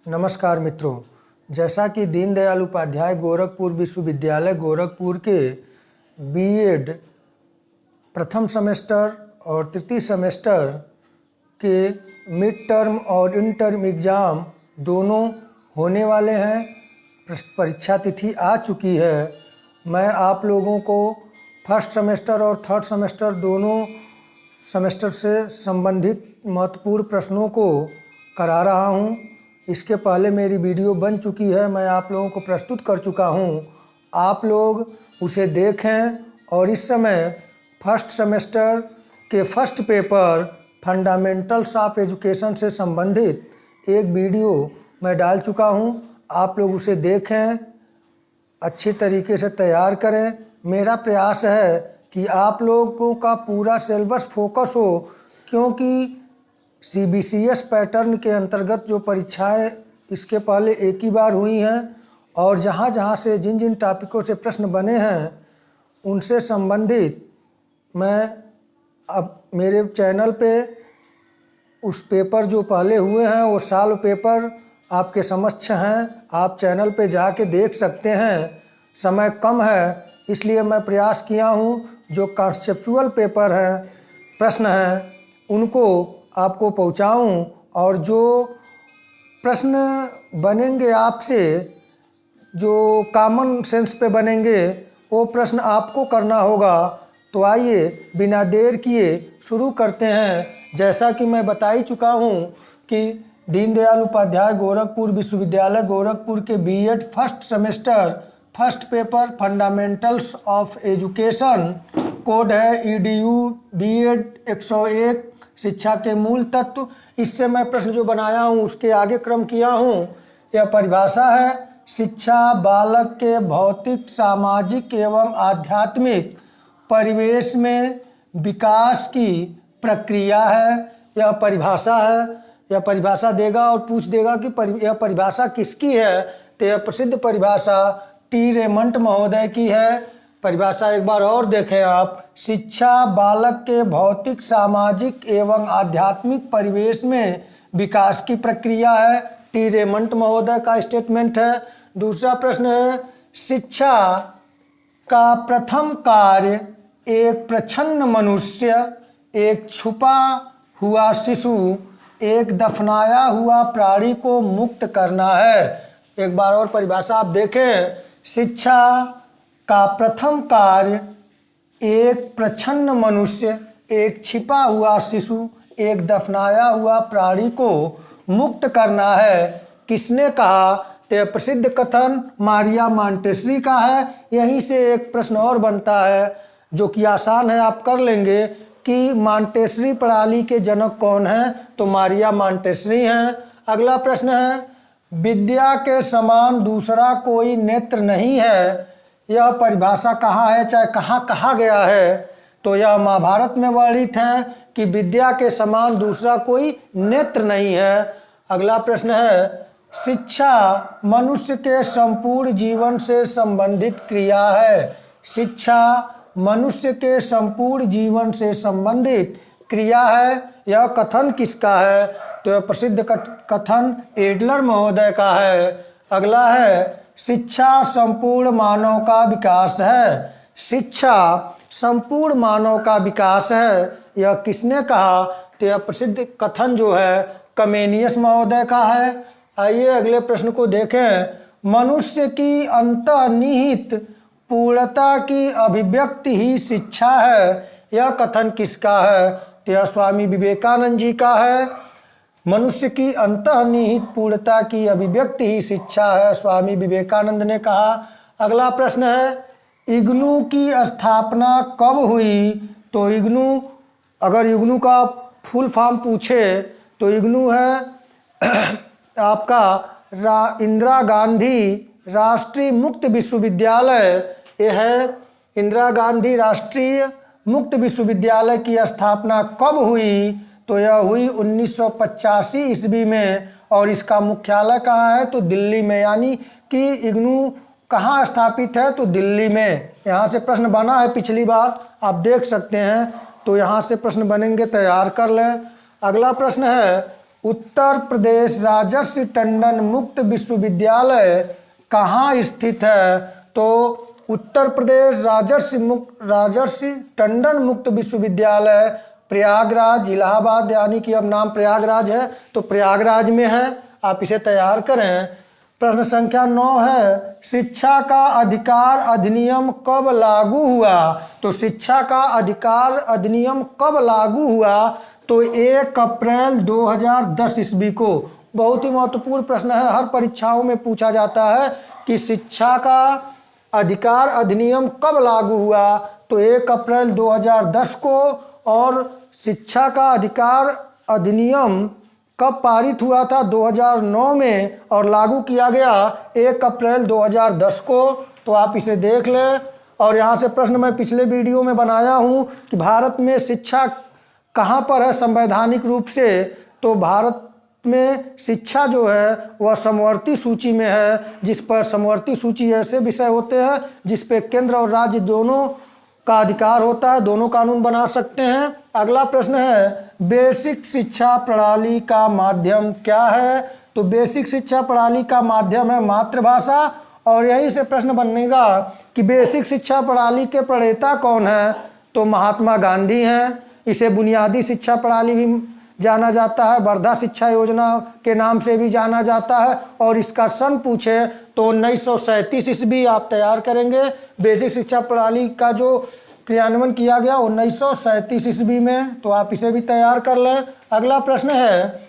नमस्कार मित्रों, जैसा कि दीनदयाल उपाध्याय गोरखपुर विश्वविद्यालय गोरखपुर के बीएड प्रथम सेमेस्टर और तृतीय सेमेस्टर के मिड टर्म और इंटर्म एग्ज़ाम दोनों होने वाले हैं। परीक्षा तिथि आ चुकी है। मैं आप लोगों को फर्स्ट सेमेस्टर और थर्ड सेमेस्टर दोनों सेमेस्टर से संबंधित महत्वपूर्ण प्रश्नों को करा रहा हूं। इसके पहले मेरी वीडियो बन चुकी है, मैं आप लोगों को प्रस्तुत कर चुका हूं। आप लोग उसे देखें और इस समय फर्स्ट सेमेस्टर के first paper fundamentals of education से संबंधित एक वीडियो मैं डाल चुका हूं। आप लोग उसे देखें, अच्छी तरीके से तैयार करें। मेरा प्रयास है कि आप लोगों का पूरा सिलेबस फोकस हो, क्योंकि CBCS पैटर्न के अंतर्गत जो परीक्षाएं इसके पहले एक ही बार हुई हैं और जहां से जिन टॉपिकों से प्रश्न बने हैं उनसे संबंधित मैं अब मेरे चैनल पे उस पेपर जो पहले हुए हैं वो साल पेपर आपके समक्ष हैं। आप चैनल पे जाके देख सकते हैं। समय कम है, इसलिए मैं प्रयास किया हूँ जो कॉन्सेप्चुअल पेपर हैं, प्रश्न हैं, उनको आपको पहुँचाऊँ और जो प्रश्न बनेंगे आपसे, जो कॉमन सेंस पे बनेंगे, वो प्रश्न आपको करना होगा। तो आइए बिना देर किए शुरू करते हैं। जैसा कि मैं बता ही चुका हूँ कि दीनदयाल उपाध्याय गोरखपुर विश्वविद्यालय गोरखपुर के BEd first semester first paper fundamentals of education, code है EDU BEd 101, शिक्षा के मूल तत्व। इससे मैं प्रश्न जो बनाया हूँ उसके आगे क्रम किया हूँ। यह परिभाषा है, शिक्षा बालक के भौतिक, सामाजिक एवं आध्यात्मिक परिवेश में विकास की प्रक्रिया है। यह परिभाषा है। यह परिभाषा देगा और पूछ देगा कि यह परिभाषा किसकी है। तो यह प्रसिद्ध परिभाषा टी रेमंड महोदय की है। परिभाषा एक बार और देखें आप। शिक्षा बालक के भौतिक, सामाजिक एवं आध्यात्मिक परिवेश में विकास की प्रक्रिया है। टी रेमंड महोदय का स्टेटमेंट है। दूसरा प्रश्न है, शिक्षा का प्रथम कार्य एक प्रच्छन्न मनुष्य, एक छुपा हुआ शिशु, एक दफनाया हुआ प्राणी को मुक्त करना है। एक बार और परिभाषा आप देखें। शिक्षा का प्रथम कार्य एक प्रच्छन्न मनुष्य, एक छिपा हुआ शिशु, एक दफनाया हुआ प्राणी को मुक्त करना है। किसने कहा? तो प्रसिद्ध कथन मारिया मॉन्टेसरी का है। यहीं से एक प्रश्न और बनता है जो कि आसान है, आप कर लेंगे, कि मॉन्टेसरी प्रणाली के जनक कौन हैं? तो मारिया मॉन्टेसरी हैं। अगला प्रश्न है, विद्या के समान दूसरा कोई नेत्र नहीं है। यह परिभाषा कहाँ है, चाहे कहाँ कहा गया है? तो यह महाभारत में वर्णित है कि विद्या के समान दूसरा कोई नेत्र नहीं है। अगला प्रश्न है, शिक्षा मनुष्य के संपूर्ण जीवन से संबंधित क्रिया है। शिक्षा मनुष्य के संपूर्ण जीवन से संबंधित क्रिया है। यह कथन किसका है? तो यह प्रसिद्ध कथन एडलर महोदय का है। अगला है, शिक्षा संपूर्ण मानव का विकास है। शिक्षा संपूर्ण मानव का विकास है। यह किसने कहा? तो यह प्रसिद्ध कथन जो है कमेनियस महोदय का है। आइए अगले प्रश्न को देखें। मनुष्य की अंतर्निहित पूर्णता की अभिव्यक्ति ही शिक्षा है। यह कथन किसका है? तो यह स्वामी विवेकानंद जी का है। मनुष्य की अंतर्निहित पूर्णता की अभिव्यक्ति ही शिक्षा है, स्वामी विवेकानंद ने कहा। अगला प्रश्न है, इग्नू की स्थापना कब हुई? तो इग्नू, अगर इग्नू का फुल फॉर्म पूछे तो इग्नू है आपका इंदिरा गांधी राष्ट्रीय मुक्त विश्वविद्यालय। यह है इंदिरा गांधी राष्ट्रीय मुक्त विश्वविद्यालय की स्थापना कब हुई? तो यह हुई 1985 ईस्वी में। और इसका मुख्यालय कहाँ है? तो दिल्ली में। यानी कि इग्नू कहाँ स्थापित है? तो दिल्ली में। यहाँ से प्रश्न बना है पिछली बार, आप देख सकते हैं। तो यहाँ से प्रश्न बनेंगे, तैयार कर लें। अगला प्रश्न है, उत्तर प्रदेश राजर्षि टंडन मुक्त विश्वविद्यालय कहाँ स्थित है? तो उत्तर प्रदेश राजर्षि टंडन मुक्त विश्वविद्यालय प्रयागराज, इलाहाबाद, यानी कि अब नाम प्रयागराज है तो प्रयागराज में है। आप इसे तैयार करें। प्रश्न संख्या 9 है, शिक्षा का अधिकार अधिनियम कब लागू हुआ? तो शिक्षा का अधिकार अधिनियम कब लागू हुआ? तो 1 अप्रैल 2010 ईस्वी को। बहुत ही महत्वपूर्ण प्रश्न है, हर परीक्षाओं में पूछा जाता है कि शिक्षा का अधिकार अधिनियम कब लागू हुआ? तो 1 अप्रैल 2010 को। और शिक्षा का अधिकार अधिनियम कब पारित हुआ था? 2009 में, और लागू किया गया 1 अप्रैल 2010 को। तो आप इसे देख लें। और यहाँ से प्रश्न मैं पिछले वीडियो में बनाया हूँ कि भारत में शिक्षा कहाँ पर है संवैधानिक रूप से? तो भारत में शिक्षा जो है वह समवर्ती सूची में है, जिस पर समवर्ती सूची ऐसे विषय होते हैं जिस पे केंद्र और राज्य दोनों का अधिकार होता है, दोनों कानून बना सकते हैं। अगला प्रश्न है, बेसिक शिक्षा प्रणाली का माध्यम क्या है? तो बेसिक शिक्षा प्रणाली का माध्यम है मातृभाषा। और यहीं से प्रश्न बनेगा कि बेसिक शिक्षा प्रणाली के प्रणेता कौन है? तो महात्मा गांधी हैं। इसे बुनियादी शिक्षा प्रणाली भी जाना जाता है, वर्धा शिक्षा योजना के नाम से भी जाना जाता है। और इसका सन पूछे तो 1937 ईस्वी आप तैयार करेंगे। बेसिक शिक्षा प्रणाली का जो क्रियान्वयन किया गया 1937 ईस्वी में, तो आप इसे भी तैयार कर लें। अगला प्रश्न है,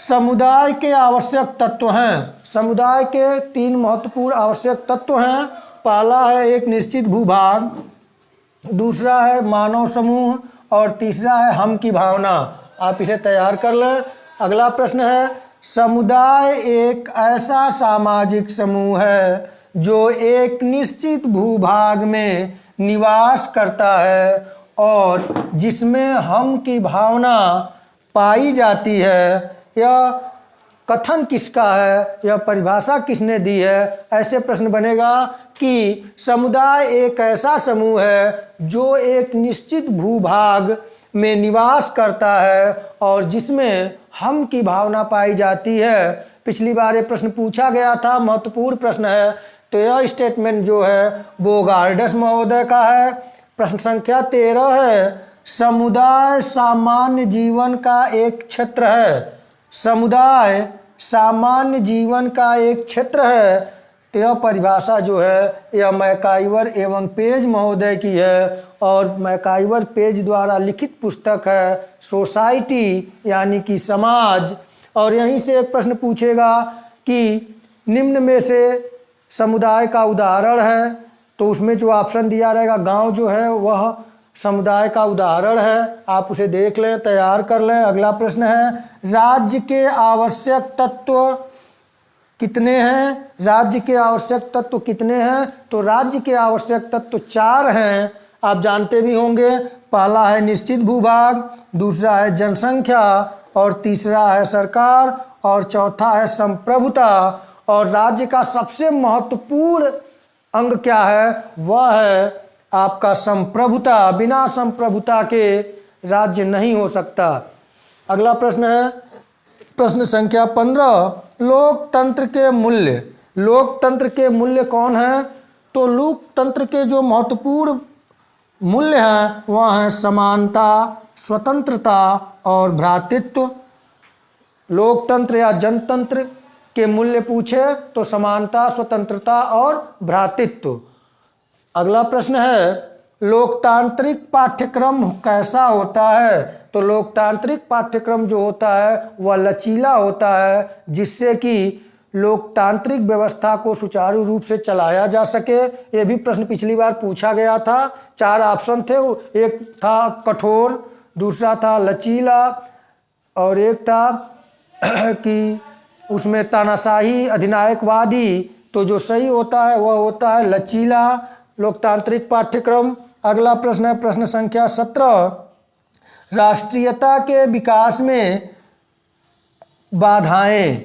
समुदाय के आवश्यक तत्व हैं। समुदाय के 3 महत्वपूर्ण आवश्यक तत्व हैं। पहला है एक निश्चित भूभाग, दूसरा है मानव समूह, और तीसरा है हम की भावना। आप इसे तैयार कर लें। अगला प्रश्न है, समुदाय एक ऐसा सामाजिक समूह है जो एक निश्चित भूभाग में निवास करता है और जिसमें हम की भावना पाई जाती है। यह कथन किसका है? यह परिभाषा किसने दी है? ऐसे प्रश्न बनेगा कि समुदाय एक ऐसा समूह है जो एक निश्चित भूभाग में निवास करता है और जिसमें हम की भावना पाई जाती है। पिछली बार ये प्रश्न पूछा गया था, महत्वपूर्ण प्रश्न है। तो यह स्टेटमेंट जो है बोगार्डस महोदय का है। प्रश्न संख्या 13 है, समुदाय सामान्य जीवन का एक क्षेत्र है। समुदाय सामान्य जीवन का एक क्षेत्र है। तो यह परिभाषा जो है यह मैकाइवर एवं पेज महोदय की है और मैकाइवर पेज द्वारा लिखित पुस्तक है सोसाइटी, यानी कि समाज। और यहीं से एक प्रश्न पूछेगा कि निम्न में से समुदाय का उदाहरण है। तो उसमें जो ऑप्शन दिया रहेगा गांव जो है वह समुदाय का उदाहरण है। आप उसे देख लें, तैयार कर लें। अगला प्रश्न है, राज्य के आवश्यक तत्व कितने हैं? राज्य के आवश्यक तत्व कितने हैं? तो राज्य के आवश्यक तत्व 4 हैं। आप जानते भी होंगे। पहला है निश्चित भूभाग, दूसरा है जनसंख्या, और तीसरा है सरकार, और चौथा है संप्रभुता। और राज्य का सबसे महत्वपूर्ण अंग क्या है? वह है आपका संप्रभुता। बिना संप्रभुता के राज्य नहीं हो सकता। अगला प्रश्न है प्रश्न संख्या 15, लोकतंत्र के मूल्य। लोकतंत्र के मूल्य कौन है? तो लोकतंत्र के जो महत्वपूर्ण मूल्य हैं वह हैं समानता, स्वतंत्रता और भ्रातृत्व। लोकतंत्र या जनतंत्र के मूल्य पूछे तो समानता, स्वतंत्रता और भ्रातृत्व। अगला प्रश्न है, लोकतांत्रिक पाठ्यक्रम कैसा होता है? तो लोकतांत्रिक पाठ्यक्रम जो होता है वह लचीला होता है, जिससे कि लोकतांत्रिक व्यवस्था को सुचारू रूप से चलाया जा सके। ये भी प्रश्न पिछली बार पूछा गया था। 4 ऑप्शन थे, एक था कठोर, दूसरा था लचीला, और एक था कि उसमें तानाशाही अधिनायकवादी। तो जो सही होता है वह होता है लचीला लोकतांत्रिक पाठ्यक्रम। अगला प्रश्न है प्रश्न संख्या 17, राष्ट्रीयता के विकास में बाधाएं।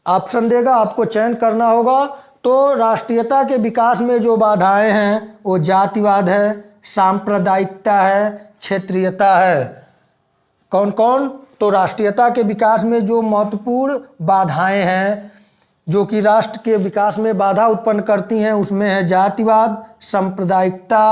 ऑप्शन देगा, आपको चयन करना होगा। तो राष्ट्रीयता के विकास में जो बाधाएं हैं वो जातिवाद है, सांप्रदायिकता है, क्षेत्रीयता है। कौन कौन? तो राष्ट्रीयता के विकास में जो महत्वपूर्ण बाधाएं हैं, जो कि राष्ट्र के विकास में बाधा उत्पन्न करती हैं, उसमें है जातिवाद, सांप्रदायिकता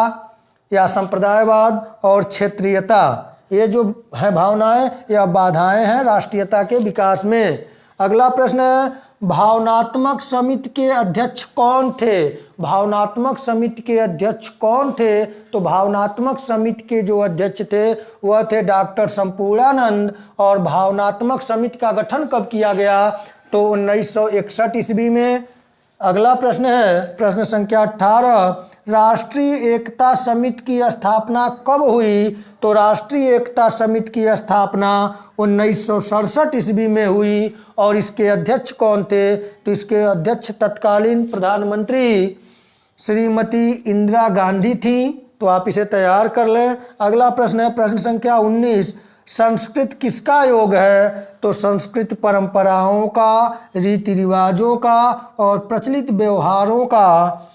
या संप्रदायवाद और क्षेत्रीयता। ये जो है भावनाएं या बाधाएं हैं राष्ट्रीयता के विकास में। अगला प्रश्न है, भावनात्मक समिति के अध्यक्ष कौन थे? भावनात्मक समिति के अध्यक्ष कौन थे? तो भावनात्मक समिति के जो अध्यक्ष थे वह थे डॉक्टर संपूर्णानंद। और भावनात्मक समिति का गठन कब किया गया? तो 1961 ईस्वी में। अगला प्रश्न है प्रश्न संख्या 18, राष्ट्रीय एकता समिति की स्थापना कब हुई? तो राष्ट्रीय एकता समिति की स्थापना 1967 ईस्वी में हुई। और इसके अध्यक्ष कौन थे? तो इसके अध्यक्ष तत्कालीन प्रधानमंत्री श्रीमती इंदिरा गांधी थी। तो आप इसे तैयार कर लें। अगला प्रश्न है प्रश्न संख्या 19, संस्कृत किसका योग है? तो संस्कृत परंपराओं का, रीति रिवाजों का और प्रचलित व्यवहारों का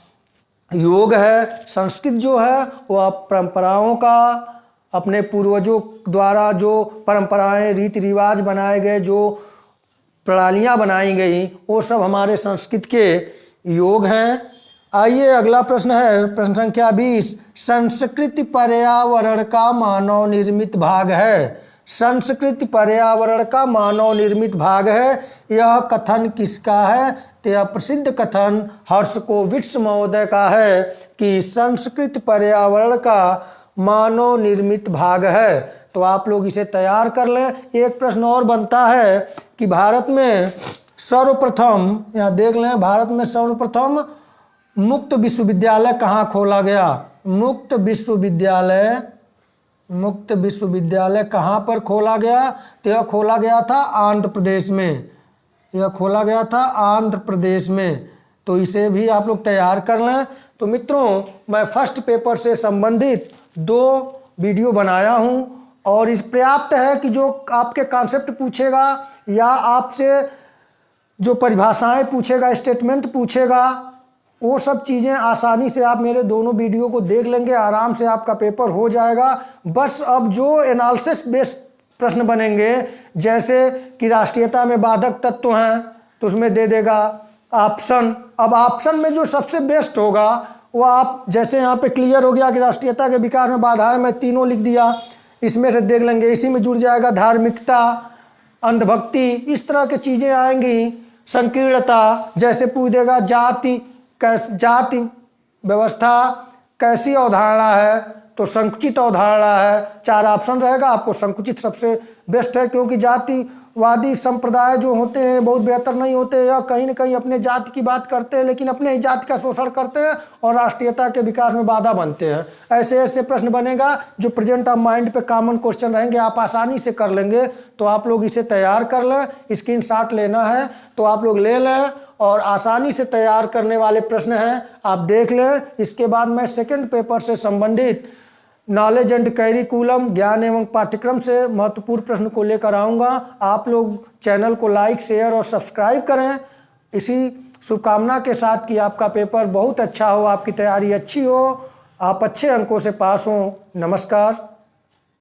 योग है। संस्कृत जो है वह परंपराओं का, अपने पूर्वजों द्वारा जो परंपराएं, रीति रिवाज बनाए गए, जो प्रणालियां बनाई गई, वो सब हमारे संस्कृत के योग हैं। आइए अगला प्रश्न है प्रश्न संख्या 20, संस्कृति पर्यावरण का मानव निर्मित भाग है। संस्कृति पर्यावरण का मानव निर्मित भाग है। यह कथन किसका है? तो यह प्रसिद्ध कथन हर्षकोविट्स महोदय का है कि संस्कृति पर्यावरण का मानव निर्मित भाग है। तो आप लोग इसे तैयार कर लें। एक प्रश्न और बनता है कि भारत में सर्वप्रथम, यहाँ देख लें, भारत में सर्वप्रथम मुक्त विश्वविद्यालय कहाँ खोला गया? मुक्त विश्वविद्यालय कहाँ पर खोला गया? तो यह खोला गया था आंध्र प्रदेश में। यह खोला गया था आंध्र प्रदेश में। तो इसे भी आप लोग तैयार कर लें। तो मित्रों, मैं फर्स्ट पेपर से संबंधित 2 वीडियो बनाया हूँ और इस पर्याप्त है कि जो आपके कॉन्सेप्ट पूछेगा या आपसे जो परिभाषाएं पूछेगा, स्टेटमेंट पूछेगा, वो सब चीज़ें आसानी से आप मेरे दोनों वीडियो को देख लेंगे, आराम से आपका पेपर हो जाएगा। बस अब जो एनालिसिस बेस्ड प्रश्न बनेंगे, जैसे कि राष्ट्रीयता में बाधक तत्व हैं, तो उसमें दे देगा ऑप्शन। अब ऑप्शन में जो सबसे बेस्ट होगा वो आप, जैसे यहाँ पे क्लियर हो गया कि राष्ट्रीयता के विकास में बाधाएं, मैं तीनों लिख दिया, इसमें से देख लेंगे। इसी में जुड़ जाएगा धार्मिकता, अंधभक्ति, इस तरह की चीज़ें आएंगी। संकीर्णता, जैसे पूछ देगा जाति व्यवस्था कैसी अवधारणा है? तो संकुचित अवधारणा है। 4 ऑप्शन रहेगा, आपको संकुचित सबसे बेस्ट है, क्योंकि जातिवादी संप्रदाय जो होते हैं बहुत बेहतर नहीं होते, या कहीं न कहीं अपने जाति की बात करते हैं लेकिन अपने ही जाति का शोषण करते हैं और राष्ट्रीयता के विकास में बाधा बनते हैं। ऐसे ऐसे प्रश्न बनेगा जो प्रेजेंट ऑफ माइंड पे कॉमन क्वेश्चन रहेंगे, आप आसानी से कर लेंगे। तो आप लोग इसे तैयार कर लें। स्क्रीनशॉट लेना है तो आप लोग ले लें, और आसानी से तैयार करने वाले प्रश्न हैं, आप देख लें। इसके बाद मैं सेकंड पेपर से संबंधित नॉलेज एंड कैरिकुलम, ज्ञान एवं पाठ्यक्रम से महत्वपूर्ण प्रश्न को लेकर आऊँगा। आप लोग चैनल को लाइक, शेयर और सब्सक्राइब करें, इसी शुभकामना के साथ कि आपका पेपर बहुत अच्छा हो, आपकी तैयारी अच्छी हो, आप अच्छे अंकों से पास हों। नमस्कार।